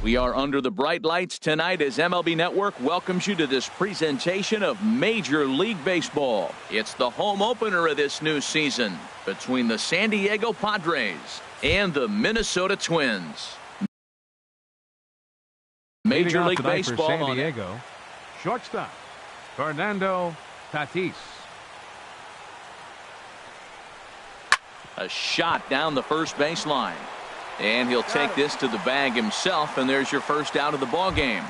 We are under the bright lights tonight as MLB Network welcomes you to this presentation of Major League Baseball. It's the home opener of this new season between the San Diego Padres and the Minnesota Twins. Major League Baseball for San Diego. Shortstop, Fernando Tatis. A shot down the first baseline. And he'll take this to the bag himself, and there's your first out of the ball game.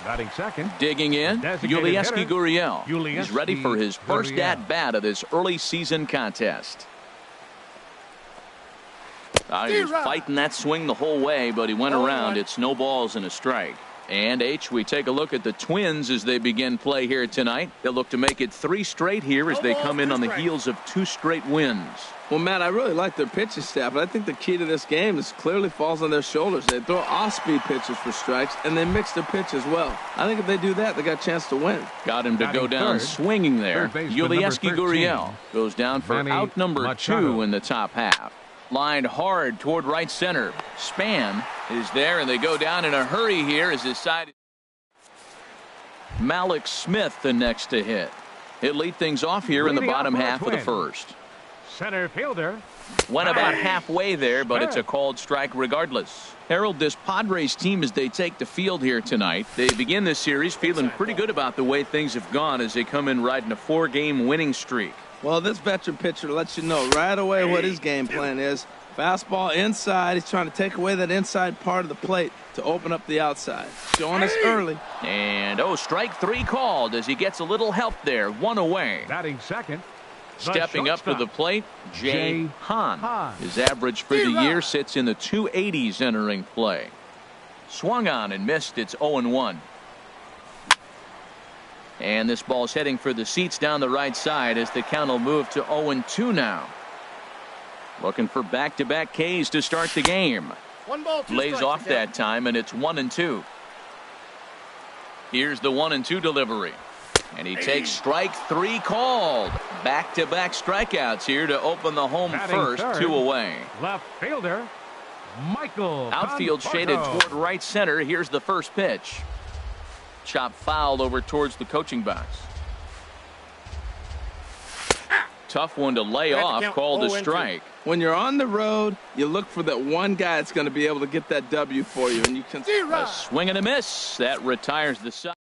Batting second. Digging in, Yulieski Gurriel. He's ready for his first at-bat of this early season contest. He was fighting that swing the whole way, but he went around. It's no balls and a strike. And we take a look at the Twins as they begin play here tonight. They'll look to make it 3 straight here as they come in on the heels of 2 straight wins. Well, Matt, I really like their pitching staff, but I think the key to this game is clearly falls on their shoulders. They throw off-speed pitches for strikes, and they mix their pitch as well. I think if they do that, they got a chance to win. Got him to go down swinging there. Yulieski Gurriel goes down for out number 2 in the top half. Lined hard toward right center. Span is there, and they go down in a hurry here as his side. Malik Smith the next to hit. He'll lead things off here in the bottom half of the first. Center fielder. Went about halfway there, but it's a called strike regardless. Harold, this Padres team as they take the field here tonight, they begin this series feeling pretty good about the way things have gone as they come in riding a 4-game winning streak. Well, this veteran pitcher lets you know right away what his game plan is. Fastball inside. He's trying to take away that inside part of the plate to open up the outside. Showing us early. And strike 3 called as he gets a little help there. 1 away. Batting second. Stepping up to the plate, Jay Hahn. His average for the year sits in the 280s entering play. Swung on and missed. It's 0-1. And this ball's heading for the seats down the right side as the count will move to 0-2 now. Looking for back-to-back Ks to start the game. 1 ball, 2 Lays off that time, and it's 1-2. Here's the 1-2 delivery. And he takes strike 3 called. Back-to-back strikeouts here to open the home first. 2 away. Left fielder, Michael. Outfield shaded toward right center. Here's the first pitch. Chop fouled over towards the coaching box. Tough one to lay off. Called a strike. When you're on the road, you look for that one guy that's going to be able to get that W for you. And you can a swing and a miss. That retires the side.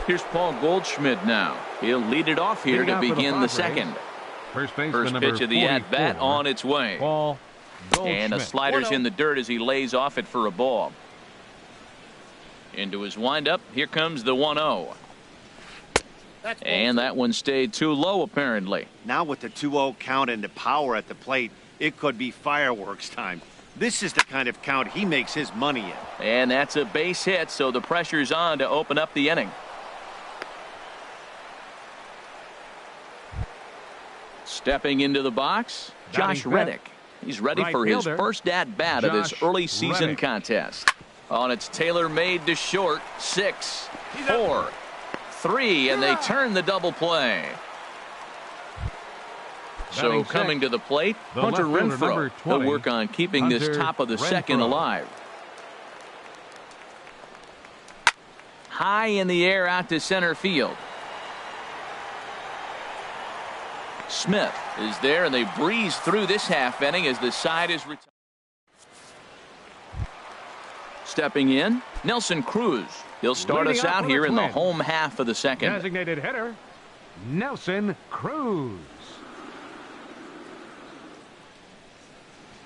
Here's Paul Goldschmidt now. He'll lead it off here to begin the second. First pitch of the at-bat on its way. Paul Goldschmidt. And the slider's in the dirt as he lays off it for a ball. Into his windup. Here comes the 1-0. And that one stayed too low apparently. Now with the 2-0 count and the power at the plate, it could be fireworks time. This is the kind of count he makes his money in. And that's a base hit, so the pressure's on to open up the inning. Stepping into the box, Josh Reddick. He's ready for his first at-bat of this early season contest. On its tailor-made to short. 6, 4, 3, and they turn the double play. So coming to the plate, Hunter Renfroe. He'll work on keeping this top of the second alive. High in the air out to center field. Smith is there, and they breeze through this half inning as the side is retired. Stepping in, Nelson Cruz. He'll start us out here in the home half of the second. Designated hitter, Nelson Cruz.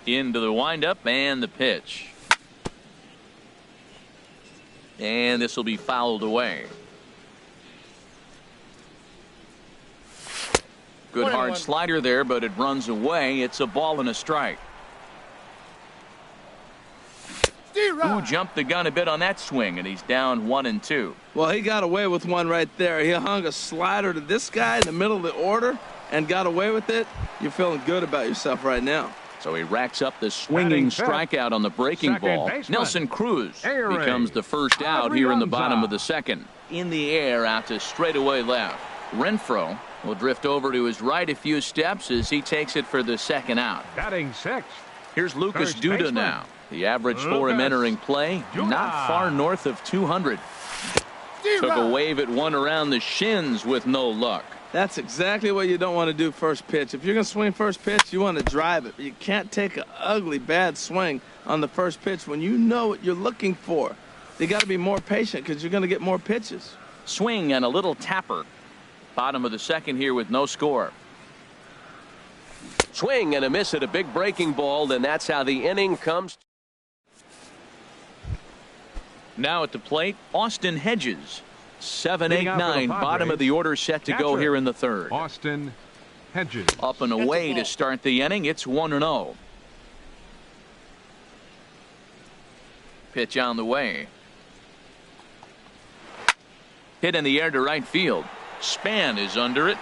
Into the windup and the pitch. And this will be fouled away. Good hard slider there, but it runs away. It's a ball and a strike. Who jumped the gun a bit on that swing, and he's down 1-2. Well, he got away with one right there. He hung a slider to this guy in the middle of the order and got away with it. You're feeling good about yourself right now. So he racks up the swinging strikeout on the breaking ball. Nelson Cruz becomes the first out here in the bottom of the second. In the air out to straightaway left. Renfroe will drift over to his right a few steps as he takes it for the second out. Batting sixth. Here's Lucas First Duda baseman. now. The average for him entering play, not far north of 200. Took a wave at one around the shins with no luck. That's exactly what you don't want to do first pitch. If you're going to swing first pitch, you want to drive it. You can't take an ugly, bad swing on the first pitch when you know what you're looking for. You got to be more patient because you're going to get more pitches. Swing and a little tapper. Bottom of the second here with no score. Swing and a miss at a big breaking ball, and that's how the inning comes. Now at the plate, Austin Hedges. 7, 8, Leading off for the 9. Bottom Padres, of the order set to go catcher, here in the third. Austin Hedges. Up and away to start the inning. It's 1-0. Pitch on the way. Hit in the air to right field. Span is under it.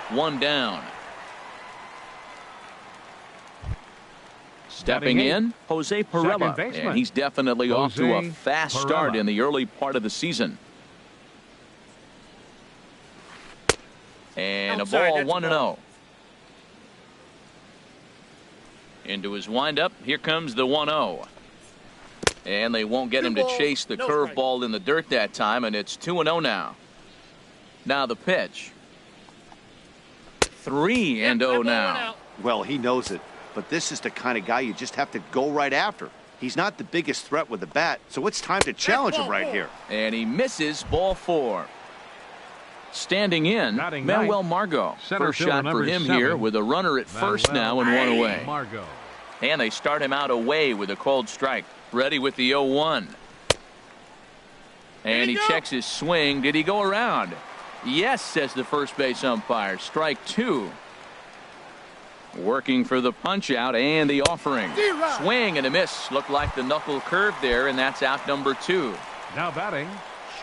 One down. Stepping in, Jose Pirela, and he's definitely off to a fast start in the early part of the season. And a ball, 1-0. Into his windup, here comes the 1-0. And they won't get him to chase the curveball in the dirt that time, and it's 2-0 now. Now the pitch. 3-0 now. Well, he knows it, but this is the kind of guy you just have to go right after. He's not the biggest threat with the bat, so it's time to challenge him right here. And he misses, ball 4. Standing in, Manuel Margot. First shot for him here with a runner at first now and one away. Margot. And they start him out away with a cold strike. Ready with the 0-1. And he checks his swing. Did he go around? Yes, says the first base umpire. Strike 2. Working for the punch out and the offering. Swing and a miss. Looked like the knuckle curve there, and that's out number 2. Now batting.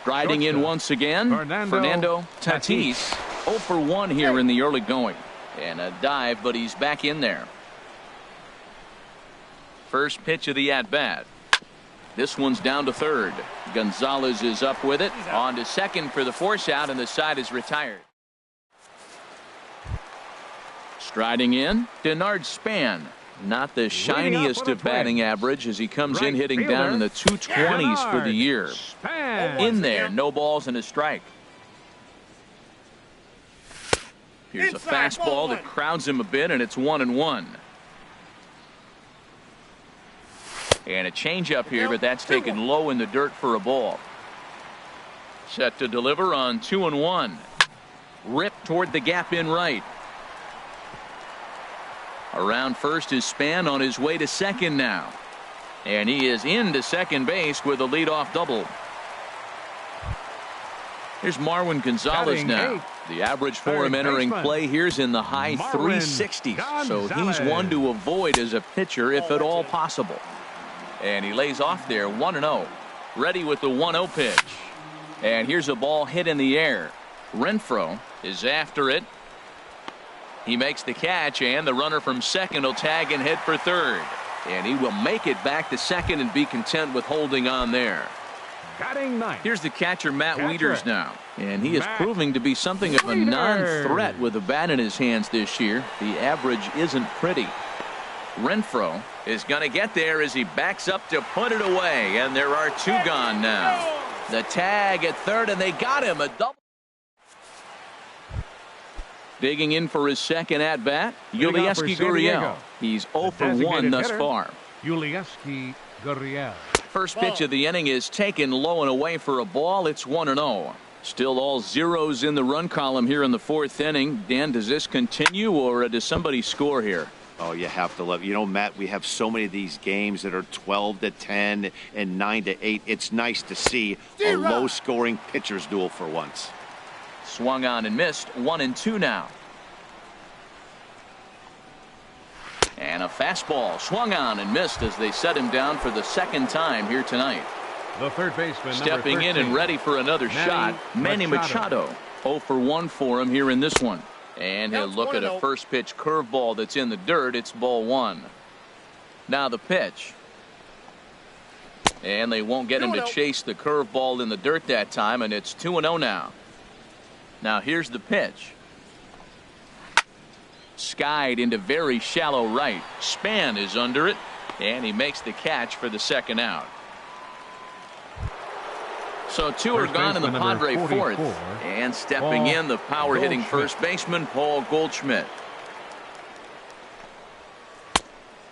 Striding in once again, Fernando Tatis. 0 for 1 here in the early going. And a dive, but he's back in there. First pitch of the at-bat. This one's down to third. Gonzalez is up with it. On to second for the force out, and the side is retired. Striding in, Denard Span. Not the shiniest of batting average as he comes in hitting down in the 220s for the year. In there, no balls and a strike. Here's a fastball that crowds him a bit, and it's 1-1. And a changeup here, but that's taken low in the dirt for a ball. Set to deliver on 2-1. Ripped toward the gap in right. Around first is Span on his way to second now. And he is into second base with a leadoff double. Here's Marwin Gonzalez now. The average for him entering play here's in the high 360s. So he's one to avoid as a pitcher if at all possible. And he lays off there 1-0. Ready with the 1-0 pitch. And here's a ball hit in the air. Renfroe is after it. He makes the catch, and the runner from second will tag and head for third. And he will make it back to second and be content with holding on there. Here's the catcher, Matt Wieters now. And he is proving to be something of a non-threat with the bat in his hands this year. The average isn't pretty. Renfroe is going to get there as he backs up to put it away. And there are 2 gone now. The tag at third, and they got him. A double. Digging in for his second at-bat, Yulieski Gurriel. He's 0 for 1 thus far. Yulieski Gurriel. First pitch of the inning is taken low and away for a ball. It's 1-0. Still all zeros in the run column here in the 4th inning. Dan, does this continue, or does somebody score here? Oh, you have to love. You know, Matt, we have so many of these games that are 12-10 and 9-8. It's nice to see a low-scoring pitcher's duel for once. Swung on and missed. 1-2 now. And a fastball swung on and missed as they set him down for the second time here tonight. The third baseman, stepping in and ready for another shot, Manny Machado. 0 for 1 for him here in this one. And he'll look at a first pitch curveball that's in the dirt. It's ball 1. Now the pitch. And they won't get him to chase the curveball in the dirt that time, and it's 2-0 now. Now here's the pitch. Skied into very shallow right. Span is under it, and he makes the catch for the second out. So two are gone in the Padre fourth. And stepping in, the power-hitting first baseman, Paul Goldschmidt.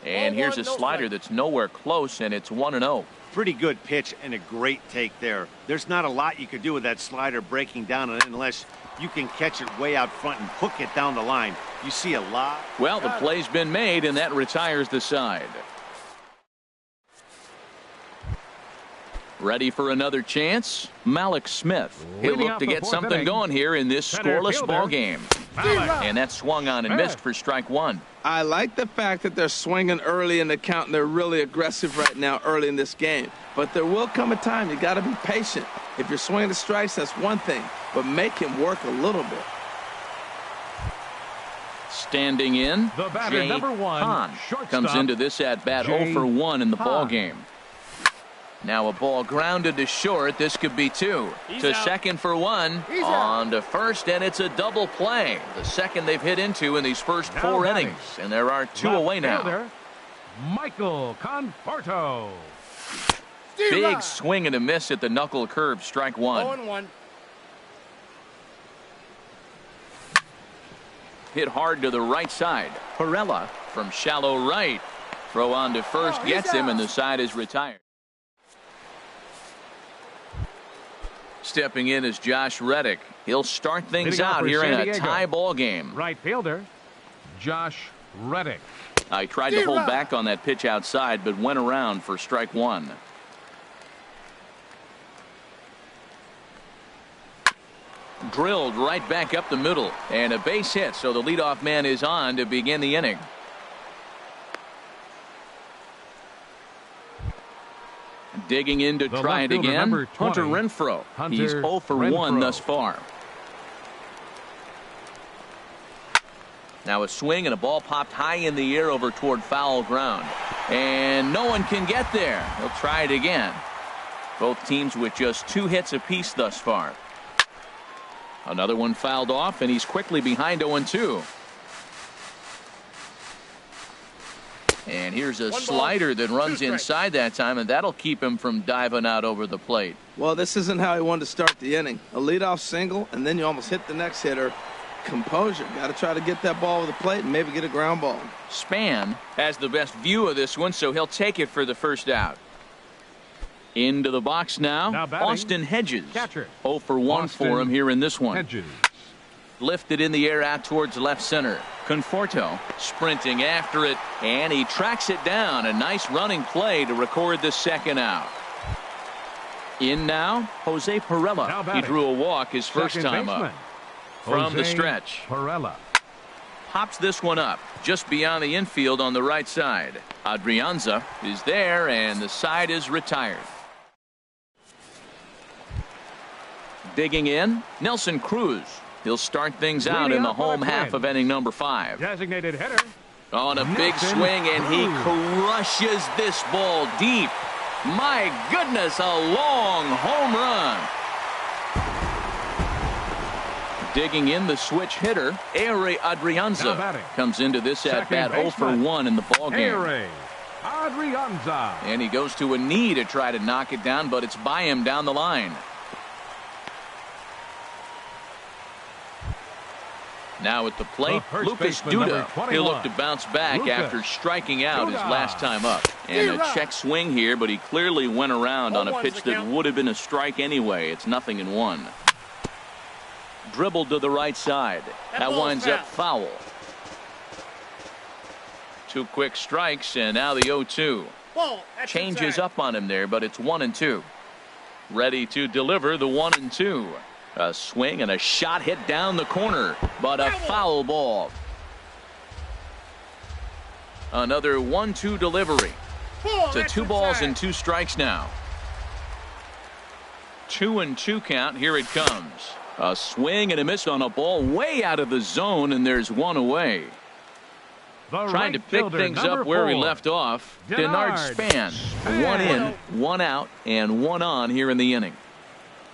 And here's a slider that's nowhere close, and it's 1-0. Pretty good pitch and a great take there. There's not a lot you could do with that slider breaking down unless you can catch it way out front and hook it down the line. You see a lot. Well, the play's been made, and that retires the side. Ready for another chance? Malik Smith. He'll look to get something going here in this scoreless ball game. And that swung on and missed for strike one. I like the fact that they're swinging early in the count, and they're really aggressive right now early in this game. But there will come a time you got to be patient. If you're swinging the strikes, that's one thing, but make him work a little bit. Standing in, the batter, Jay number one, Hahn shortstop, comes into this at-bat 0 for 1 in the ball game. Now a ball grounded to short. This could be two. To second for one. On to first, and it's a double play. The second they've hit into in these first four innings. And there are two away now. Michael Conforto. Big swing and a miss at the knuckle curve. Strike one. 0-1. Hit hard to the right side. Perella from shallow right. Throw on to first gets him, and the side is retired. Stepping in is Josh Reddick. He'll start things out here in a tie ball game. Right fielder, Josh Reddick. I tried to hold back on that pitch outside, but went around for strike one. Drilled right back up the middle, and a base hit, so the leadoff man is on to begin the inning. Digging in to try it again, Hunter Renfroe. He's 0 for 1 thus far. Now a swing and a ball popped high in the air over toward foul ground. And no one can get there. He'll try it again. Both teams with just 2 hits apiece thus far. Another one fouled off, and he's quickly behind 0-2. And here's a slider that runs inside that time, and that'll keep him from diving out over the plate. Well, this isn't how he wanted to start the inning. A leadoff single, and then you almost hit the next hitter. Composure. Got to try to get that ball over the plate and maybe get a ground ball. Span has the best view of this one, so he'll take it for the first out. Into the box now Austin Hedges. Catcher. 0 for 1 for him here in this one. Hedges. Lifted in the air out towards left center. Conforto sprinting after it, and he tracks it down. A nice running play to record the second out. In now, Jose Perella. He drew a walk his first time up. From the stretch. Perella Pops this one up just beyond the infield on the right side. Adrianza is there, and the side is retired. Digging in, Nelson Cruz. He'll start things out in the home half of inning number 5. Designated hitter. On a big swing, and he crushes this ball deep. My goodness, a long home run. Digging in, the switch hitter, Ehire Adrianza, comes into this at-bat 0 for 1 in the ballgame. Ehire Adrianza. And he goes to a knee to try to knock it down, but it's by him down the line. Now at the plate, Lucas Duda. He'll look to bounce back after striking out his last time up. And a check swing here, but he clearly went around on a pitch that would have been a strike anyway. It's 0-1. Dribbled to the right side. That winds up foul. 2 quick strikes, and now the 0-2. Changes up on him there, but it's 1-2. Ready to deliver the 1-2. A swing and a shot hit down the corner, but a foul ball. Another 1-2 delivery. To 2 balls and 2 strikes now. 2-2 count. Here it comes. A swing and a miss on a ball way out of the zone, and there's 1 away. Trying to pick things up where he left off. Denard Span. 1 in, 1 out, and 1 on here in the inning.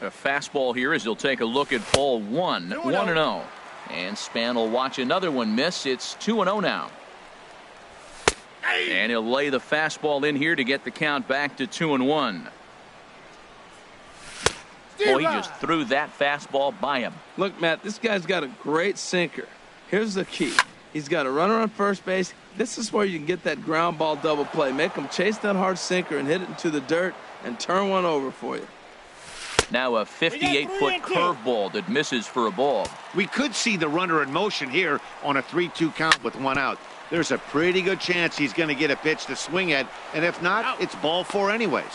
A fastball here as he'll take a look at ball 1. 1-0. And Span will watch another one miss. It's 2-0 now. And he'll lay the fastball in here to get the count back to 2-1. Boy, he just threw that fastball by him. Look, Matt, this guy's got a great sinker. Here's the key. He's got a runner on first base. This is where you can get that ground ball double play. Make him chase that hard sinker and hit it into the dirt and turn one over for you. Now a 58-foot curveball that misses for a ball. We could see the runner in motion here on a 3-2 count with one out. There's a pretty good chance he's going to get a pitch to swing at, and if not, it's ball 4 anyways.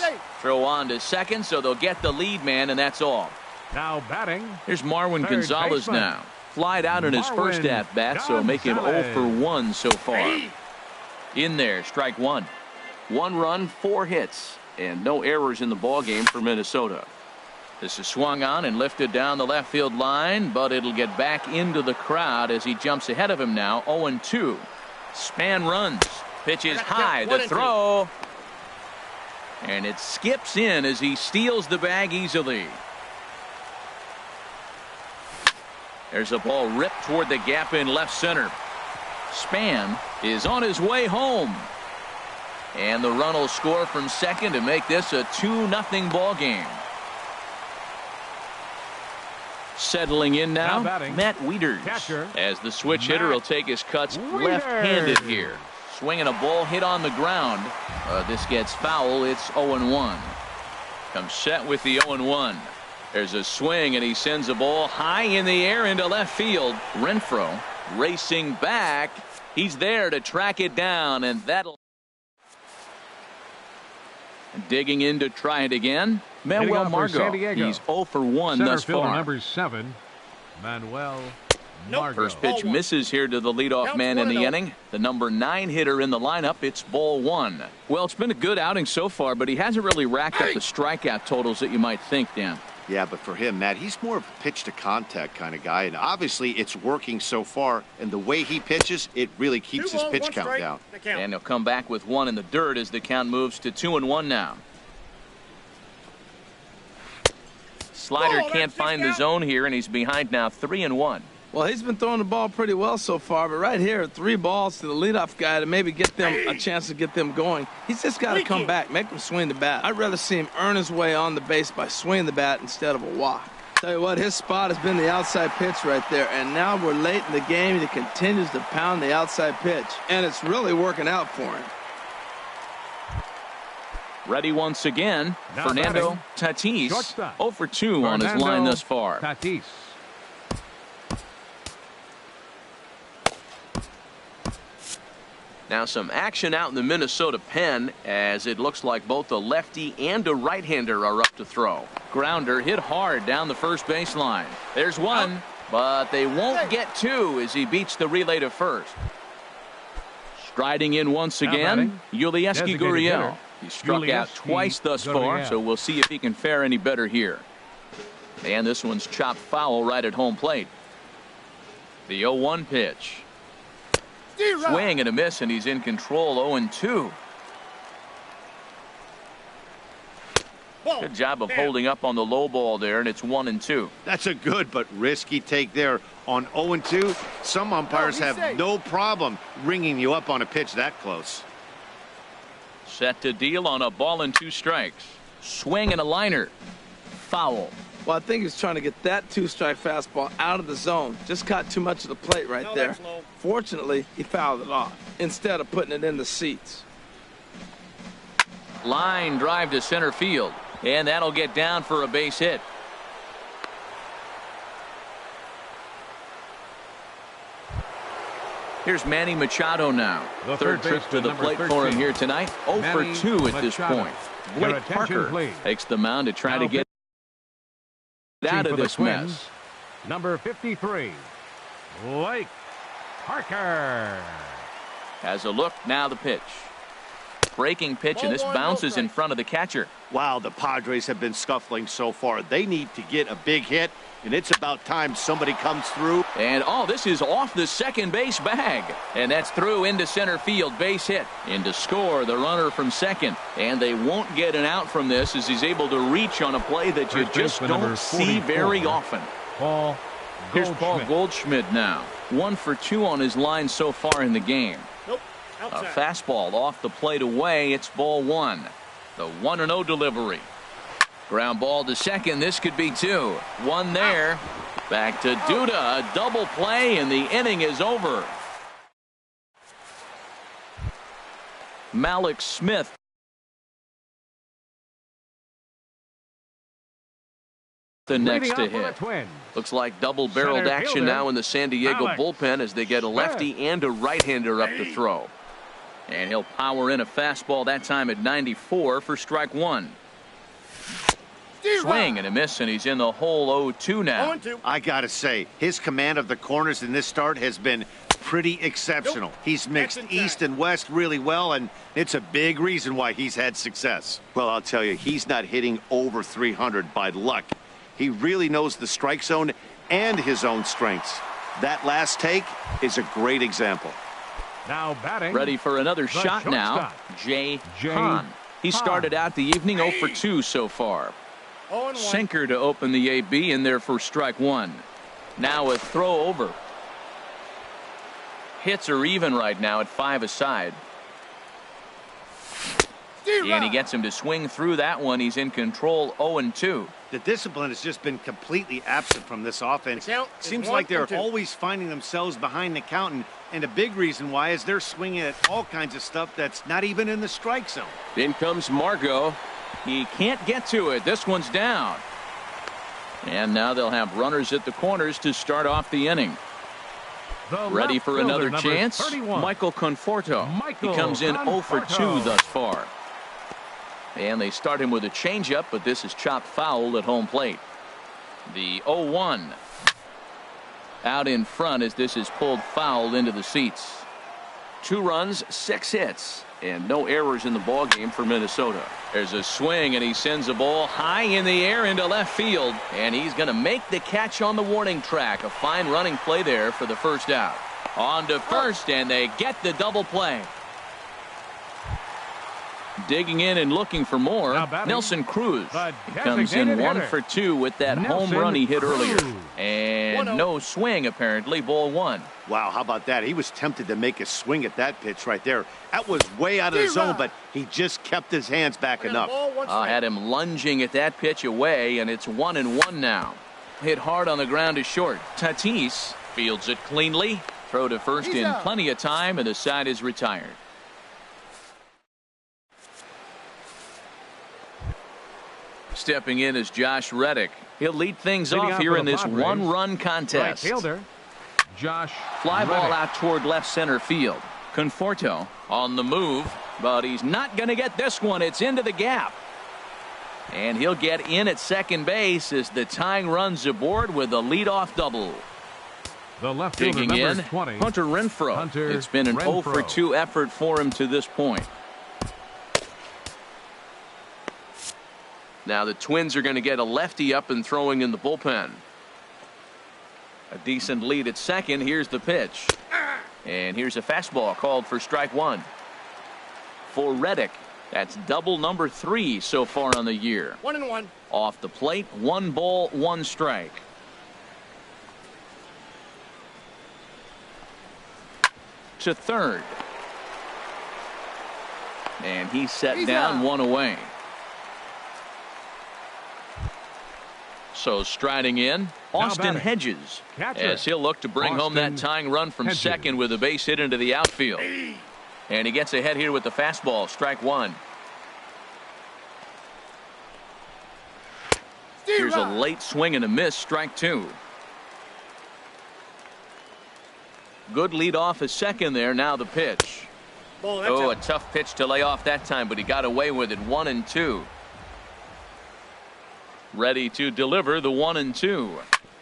Throw on to second, so they'll get the lead man, and that's all. Now batting. Here's Marwin third Gonzalez baseman. now. Flied out in his first at-bat, so make him 0 for 1 so far. In there, strike one. 1 run, 4 hits, and no errors in the ballgame for Minnesota. This is swung on and lifted down the left field line, but it'll get back into the crowd as he jumps ahead of him now, 0-2. Span runs. Pitch is high. The throw. And it skips in as he steals the bag easily. There's a ball ripped toward the gap in left center. Span is on his way home. And the run will score from second to make this a 2-0 ball game. Settling in now Matt Wieters. Catcher, as the switch hitter will take his cuts left-handed here. Swinging a ball hit on the ground. This gets foul. It's 0-1. Comes set with the 0-1. There's a swing and he sends a ball high in the air into left field. Renfroe racing back. He's there to track it down, and that'll digging in to try it again. Manuel Margot. He's 0 for 1 Center thus far. Number 7, Manuel Margot. First pitch misses here to the leadoff man in the inning. The number 9 hitter in the lineup. It's ball 1. Well, it's been a good outing so far, but he hasn't really racked up the strikeout totals that you might think, Dan. Yeah, but for him, Matt, he's more of a pitch-to-contact kind of guy, and obviously it's working so far, and the way he pitches, it really keeps his pitch count down. And he'll come back with 1 in the dirt as the count moves to 2-1 now. Slider can't find the zone here, and he's behind now 3-1. Well, he's been throwing the ball pretty well so far, but right here, 3 balls to the leadoff guy to maybe get them a chance to get them going. He's just got to come back, make him swing the bat. I'd rather see him earn his way on the base by swinging the bat instead of a walk. Tell you what, his spot has been the outside pitch right there, and now we're late in the game, and he continues to pound the outside pitch, and it's really working out for him. Ready once again, now Fernando Tatis, 0 for 2 on his line thus far. Tatis. Now some action out in the Minnesota pen as it looks like both a lefty and a right-hander are up to throw. Grounder hit hard down the first baseline. There's one, but they won't get 2 as he beats the relay to first. Striding in once again, Yulieski Gurriel. He struck out twice thus far, so we'll see if he can fare any better here. And this one's chopped foul right at home plate. The 0-1 pitch. Swing and a miss, and he's in control. 0-2. Good job of holding up on the low ball there, and it's 1-2. That's a good but risky take there on 0-2. Some umpires have no problem ringing you up on a pitch that close. Set to deal on a ball and 2 strikes. Swing and a liner. Foul. Well, I think he's trying to get that 2-strike fastball out of the zone. Just caught too much of the plate right there. Fortunately, he fouled it off instead of putting it in the seats. Line drive to center field, and that'll get down for a base hit. Here's Manny Machado now. Third trip to the plate for him here tonight. 0 for 2 at this point. Blake Parker takes the mound to try to get out of this mess. Number 53, Blake Parker. Has a look, now the pitch. Breaking pitch, and this bounces in front of the catcher. Wow, the Padres have been scuffling so far. They need to get a big hit, and it's about time somebody comes through. And this is off the second base bag, and that's through into center field, base hit. And to score, the runner from second, and they won't get an out from this as he's able to reach on a play that you just don't see very often. Paul Here's Paul Goldschmidt now. 1 for 2 on his line so far in the game. A fastball off the plate away. It's ball 1. The 1-0 delivery. Ground ball to second. This could be 2. 1 there. Back to Duda. A double play, and the inning is over. Malik Smith. The next to hit. Looks like double-barreled action now in the San Diego bullpen as they get a lefty and a right-hander up to throw. And he'll power in a fastball that time at 94 for strike 1. Swing and a miss, and he's in the hole 0-2 now. I gotta say, his command of the corners in this start has been pretty exceptional. He's mixed east and west really well, and it's a big reason why he's had success. Well, I'll tell you, he's not hitting over 300 by luck. He really knows the strike zone and his own strengths. That last take is a great example. Now batting. Ready for another shot now. Jay Hahn. He started out the evening 0 for 2 so far. Sinker to open the AB in there for strike 1. Now a throw over. Hits are even right now at 5 aside. And he gets him to swing through that one. He's in control 0-2. The discipline has just been completely absent from this offense. Seems like they're always finding themselves behind the count, and a big reason why is they're swinging at all kinds of stuff that's not even in the strike zone. In comes Margot. He can't get to it. This one's down. And now they'll have runners at the corners to start off the inning. Ready for another chance? 31. Michael Conforto. He comes in 0 for 2 thus far. And they start him with a changeup, but this is chopped foul at home plate. The 0-1. Out in front as this is pulled foul into the seats. 2 runs, 6 hits, and no errors in the ballgame for Minnesota. There's a swing, and he sends a ball high in the air into left field, and he's going to make the catch on the warning track. A fine running play there for the first out. On to first, and they get the double play. Digging in and looking for more, Nelson Cruz. He comes in 1 for 2 with that home run he hit earlier. And no swing, apparently, ball 1. Wow, how about that? He was tempted to make a swing at that pitch right there. That was way out of the zone, but he just kept his hands back enough. Had him lunging at that pitch away, and it's 1-1 now. Hit hard on the ground to short. Tatis fields it cleanly. Throw to first in plenty of time, and the side is retired. Stepping in is Josh Reddick. He'll lead things off here in this one-run contest. Right fielder, Josh Fly ball Reddick. out toward left center field. Conforto on the move, but he's not going to get this one. It's into the gap. And he'll get in at second base as the tying runs aboard with a leadoff double. The left fielder, Digging in, 20. Hunter Renfroe. It's been an 0 for 2 effort for him to this point. Now the Twins are going to get a lefty up and throwing in the bullpen. A decent lead at second. Here's the pitch. And here's a fastball called for strike 1. For Reddick, that's double number 3 so far on the year. 1-1. Off the plate, 1 ball, 1 strike. To third. And he's set down, 1 away. So striding in, Austin Hedges, as he'll look to bring home that tying run from second with a base hit into the outfield. And he gets ahead here with the fastball, strike 1. Here's a late swing and a miss, strike 2. Good lead off at second there. Now the pitch. Oh, a tough pitch to lay off that time, but he got away with it. 1-2. Ready to deliver the 1-2.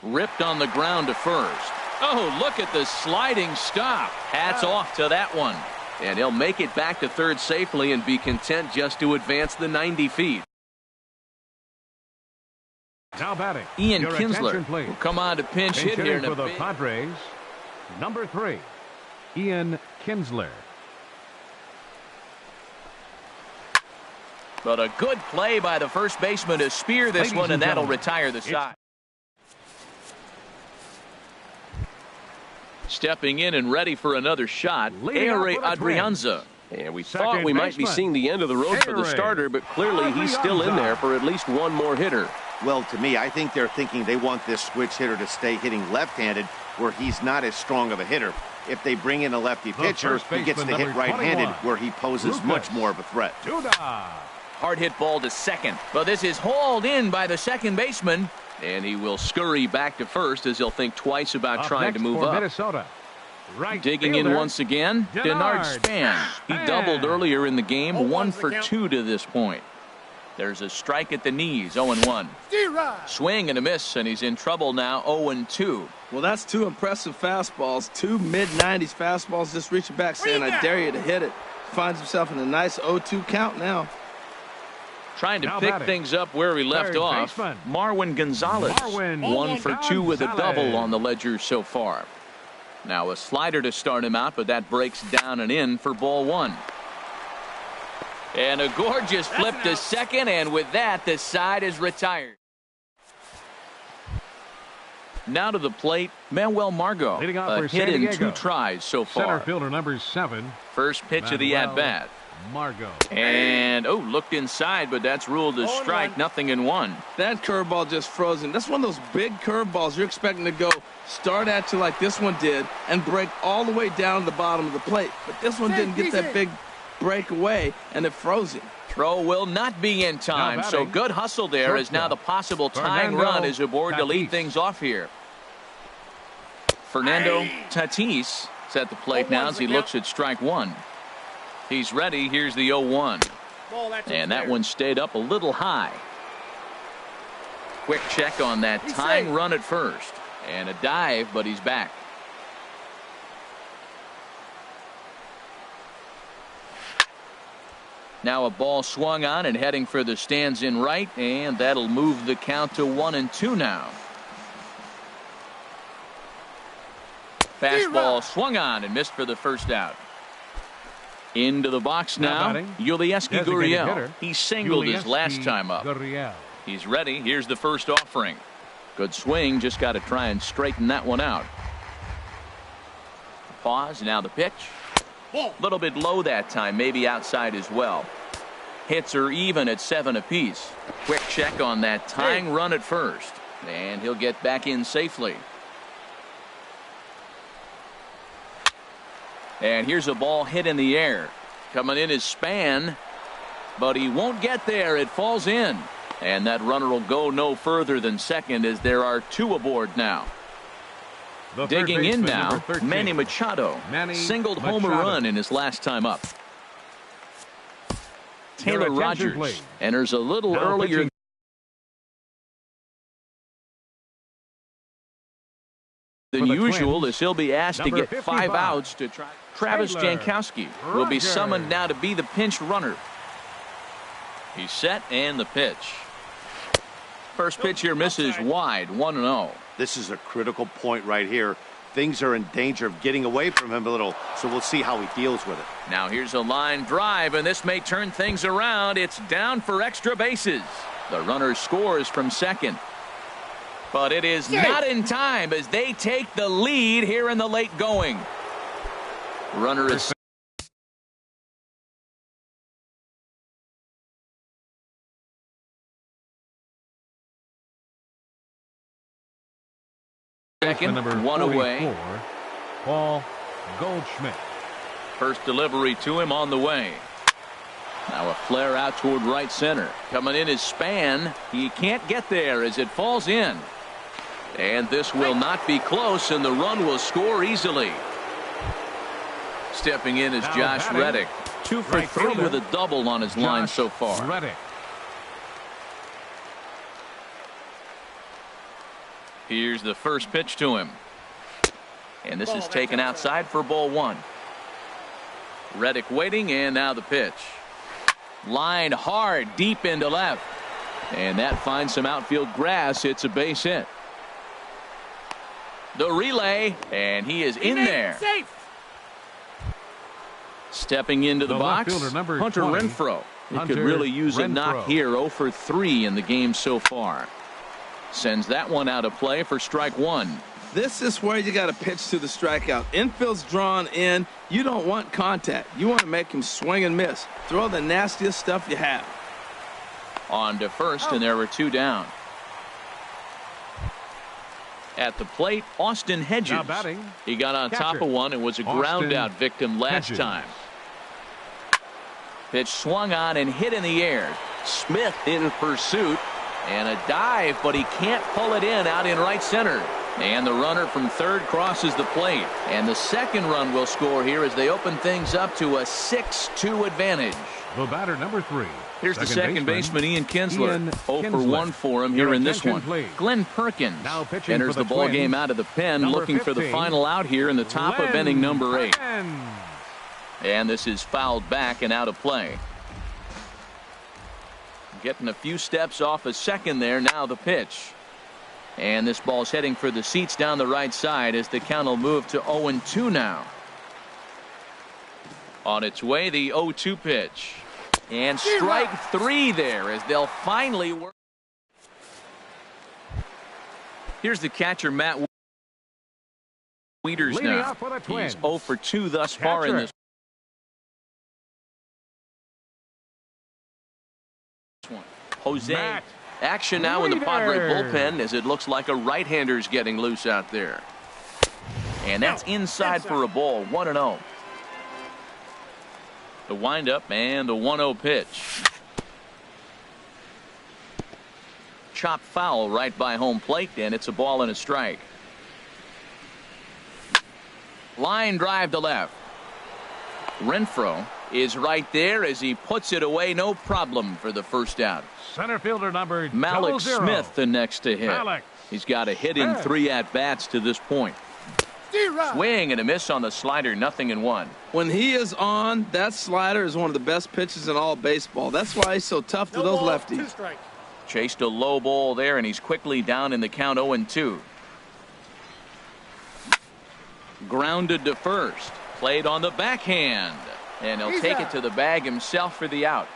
Ripped on the ground to first. Oh, look at the sliding stop. Hats off to that one. And he'll make it back to third safely and be content just to advance the 90 feet. Now batting, Ian your Kinsler attention, please. will come on to pinch hit here in for a the big... Padres, number 3, Ian Kinsler. But a good play by the first baseman to spear this one, and that'll retire the side. Stepping in and ready for another shot, Ehire Adrianza. And we thought we might be seeing the end of the road for the starter, but clearly he's still in there for at least one more hitter. Well, to me, I think they're thinking they want this switch hitter to stay hitting left-handed where he's not as strong of a hitter. If they bring in a lefty pitcher, he gets to hit right-handed where he poses much more of a threat. Hard hit ball to second, but this is hauled in by the second baseman, and he will scurry back to first as he'll think twice about trying to move up. Minnesota. Digging in once again, Denard Span. He doubled earlier in the game, 1 for 2 to this point. There's a strike at the knees, 0-1. Swing and a miss, and he's in trouble now, 0-2. Well, that's 2 impressive fastballs, 2 mid-90s fastballs just reaching back saying, I dare you to hit it. Finds himself in a nice 0-2 count now. Trying to pick things up where he left off, Marwin Gonzalez. 1 for 2 with a double on the ledger so far. Now a slider to start him out, but that breaks down and in for ball 1. And a gorgeous flip to second, and with that, the side is retired. Now to the plate, Manuel Margot. A hit in 2 tries so far. Center fielder number 7. First pitch of the at-bat. Margot. And, looked inside, but that's ruled a strike, 0-1. That curveball just frozen. That's one of those big curveballs you're expecting to go start at you like this one did and break all the way down to the bottom of the plate. But this one didn't get that big break away, and it froze him. Throw will not be in time, so good hustle there as now the possible tying run is aboard to lead things off here. Fernando Tatis is at the plate now as he looks at strike 1. He's ready. Here's the 0-1. And that one stayed up a little high. Quick check on that tying run at first. And a dive, but he's back. Now a ball swung on and heading for the stands in right, and that'll move the count to 1-2 now. Fastball swung on and missed for the first out. Into the box now, Yulieski Gurriel. He singled his last time up. He's ready. Here's the first offering. Good swing. Just got to try and straighten that one out. Pause. Now the pitch. A little bit low that time. Maybe outside as well. Hits are even at 7 apiece. Quick check on that tying run at first. And he'll get back in safely. And here's a ball hit in the air. Coming in is Span. But he won't get there. It falls in. And that runner will go no further than second as there are 2 aboard now. Digging in now, Manny Machado. Singled home run in his last time up. Taylor Rogers enters a little earlier than usual as he'll be asked to get 5 outs to try. Travis Jankowski will be summoned now to be the pinch runner. He's set and the pitch. First pitch here misses wide, 1-0. This is a critical point right here. Things are in danger of getting away from him a little, so we'll see how he deals with it. Now here's a line drive, and this may turn things around. It's down for extra bases. The runner scores from second. But it is not in time as they take the lead here in the late going. Runner is second, 1 away. Paul Goldschmidt. First delivery to him on the way. Now a flare out toward right center. Coming in is Span. He can't get there as it falls in. And this will not be close, and the run will score easily. Stepping in is Josh Reddick. 2 for 3 with a double on his line so far. Reddick. Here's the first pitch to him. And this is taken outside for ball 1. Reddick waiting, and now the pitch. Line hard deep into left. And that finds some outfield grass. It's a base hit. The relay, and he is in there. Safe. Stepping into the box, Hunter Renfroe. He could really use a knock here. 0 for 3 in the game so far. Sends that one out of play for strike 1. This is where you got to pitch to the strikeout. Infield's drawn in. You don't want contact. You want to make him swing and miss. Throw the nastiest stuff you have. On to first, and there were 2 down. At the plate, Austin Hedges. Now batting, he got on top of one and was a ground out victim last time. Pitch swung on and hit in the air. Smith in pursuit, and a dive, but he can't pull it in out in right center. And the runner from third crosses the plate. And the second run will score here as they open things up to a 6-2 advantage. The batter, number 3. Here's the second baseman, Ian Kinsler. 0 for 1 for him here in this one. Please. Glenn Perkins now enters the ball game out of the pen, looking 15, for the final out here in the top of inning number 8. And this is fouled back and out of play. Getting a few steps off a second there. Now the pitch. And this ball's heading for the seats down the right side as the count will move to 0-2 now. On its way, the 0-2 pitch. And strike 3 there as they'll finally work. Here's the catcher, Matt Wieters now. He's 0 for 2 thus far in this one. Jose. Action now in the Padre bullpen as it looks like a right-hander's getting loose out there. And that's inside for a ball, 1-0. The windup and the 1-0 pitch. Chop foul right by home plate, and it's a ball and a strike. Line drive to left. Renfroe is right there as he puts it away, no problem for the first out. Center fielder number Malik 00. Smith the next to hit. He's got a hit in 3 at-bats to this point. Swing and a miss on the slider, 0-1. When he is on, that slider is one of the best pitches in all baseball. That's why he's so tough to those lefties. Chased a low ball there, and he's quickly down in the count 0-2. Grounded to first. Played on the backhand. And he'll take it to the bag himself for the out.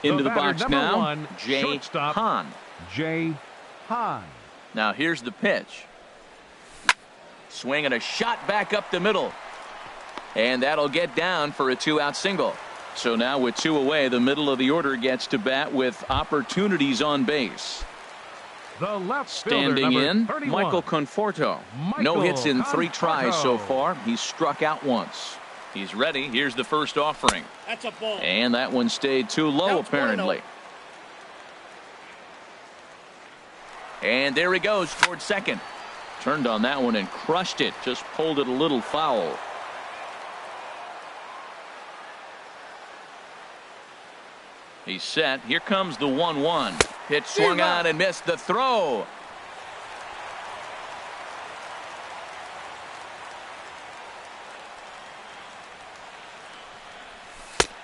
Into the box now, Jay Hahn. Jay Hahn. Now here's the pitch. Swing and a shot back up the middle. And that'll get down for a 2-out single. So now with 2 away, the middle of the order gets to bat with opportunities on base. The left Standing in, 31. Michael Conforto. No hits in 3 tries so far. He's struck out once. He's ready. Here's the first offering. That's a ball. And that one stayed too low, apparently. And there he goes towards second. Turned on that one and crushed it. Just pulled it a little foul. He's set. Here comes the 1-1. Pitch swung on and missed the throw.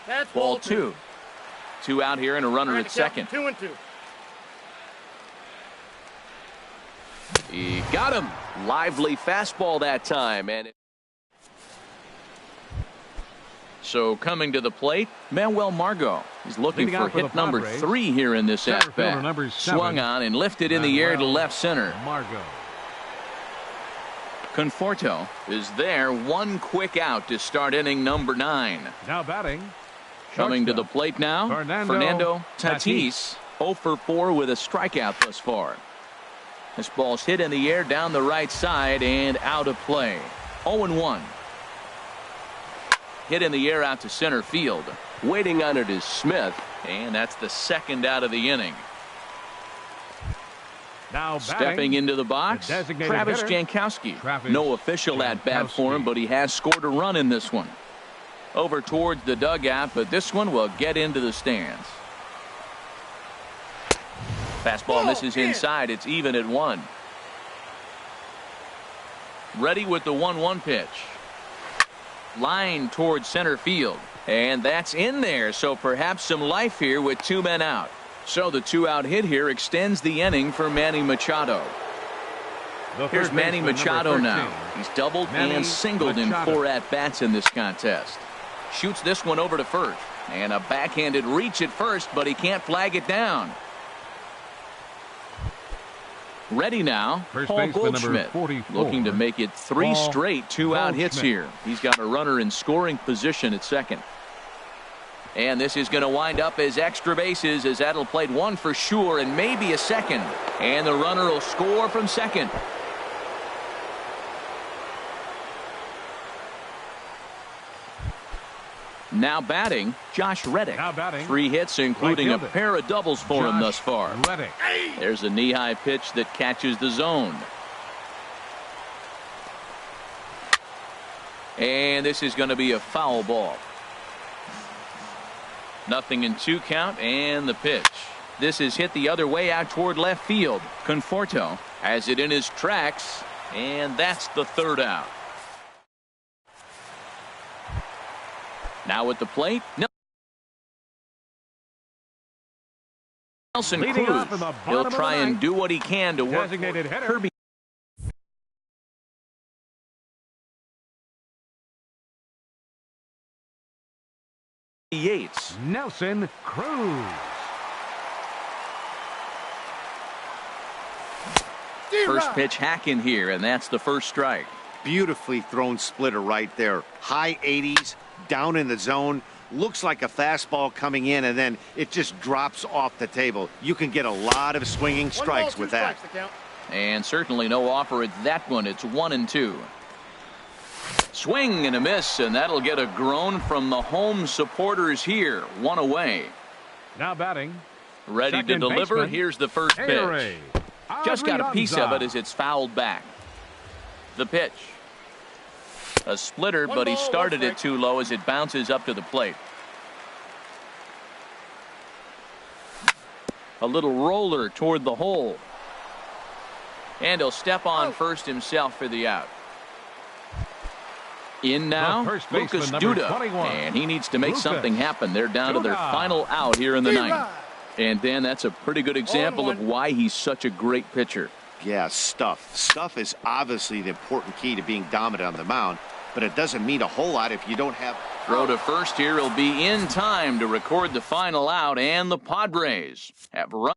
That's ball 2. 2 out here and a runner at second. 2-2. He got him. Lively fastball that time. And so coming to the plate, Manuel Margot. He's looking for hit number 3 here in this at-bat. Swung on and lifted in the air to left center. Margot. Conforto is there. 1 quick out to start inning number 9. Now batting. Coming to the plate now, Fernando Tatis. 0 for 4 with a strikeout thus far. This ball's hit in the air down the right side and out of play. 0-1. Hit in the air out to center field. Waiting on it is Smith, and that's the second out of the inning. Now stepping into the box, Travis Jankowski. No official at-bat for him, but he has scored a run in this one. Over towards the dugout, but this one will get into the stands. Fastball misses inside. It's even at 1. Ready with the 1-1 pitch. Line towards center field. And that's in there, so perhaps some life here with 2 men out. So the 2-out hit here extends the inning for Manny Machado. Here's Manny Machado now. He's doubled and singled in 4 at-bats in this contest. Shoots this one over to first. And a backhanded reach at first, but he can't flag it down. Ready now, First Paul baseman, number Goldschmidt, 44, looking to make it 3 Paul straight 2-out hits Goldschmidt. here. He's got a runner in scoring position at second. And this is going to wind up as extra bases, as that'll play one for sure and maybe a second. And the runner will score from second. Now batting, Josh Reddick. Now batting, 3 hits, including a right pair of doubles for him Josh thus far. Reddick. There's a knee-high pitch that catches the zone. And this is going to be a foul ball. 0-2 count, and the pitch. This is hit the other way out toward left field. Conforto has it in his tracks, and that's the 3rd out. Now at the plate, Nelson Leading Cruz. off in the bottom He'll of the try and ninth. do what he can to work Designated hitter. Kirby Yates. Nelson Cruz. First pitch hack in here, and that's the first strike. Beautifully thrown splitter right there. High 80s, down in the zone. Looks like a fastball coming in, and then it just drops off the table. You can get a lot of swinging strikes with that. And certainly no offer at that one. It's 1-2. Swing and a miss, and that'll get a groan from the home supporters here. 1 away. Now batting, Ready to second deliver. baseman, Here's the first pitch. Harry Just got a piece of Adrianza. it as it's fouled back. The pitch. A splitter, but he started it too low as it bounces up to the plate. A little roller toward the hole. And he'll step on first himself for the out. In now, The first baseman, Lucas number Duda. 21. And he needs to make Lucas something happen. They're down to their Duda. final out here in the ninth. And Dan, that's a pretty good example of why he's such a great pitcher. Yeah, stuff. Stuff is obviously the important key to being dominant on the mound, but it doesn't mean a whole lot if you don't have... Throw to first here. He'll be in time to record the final out, and the Padres have run.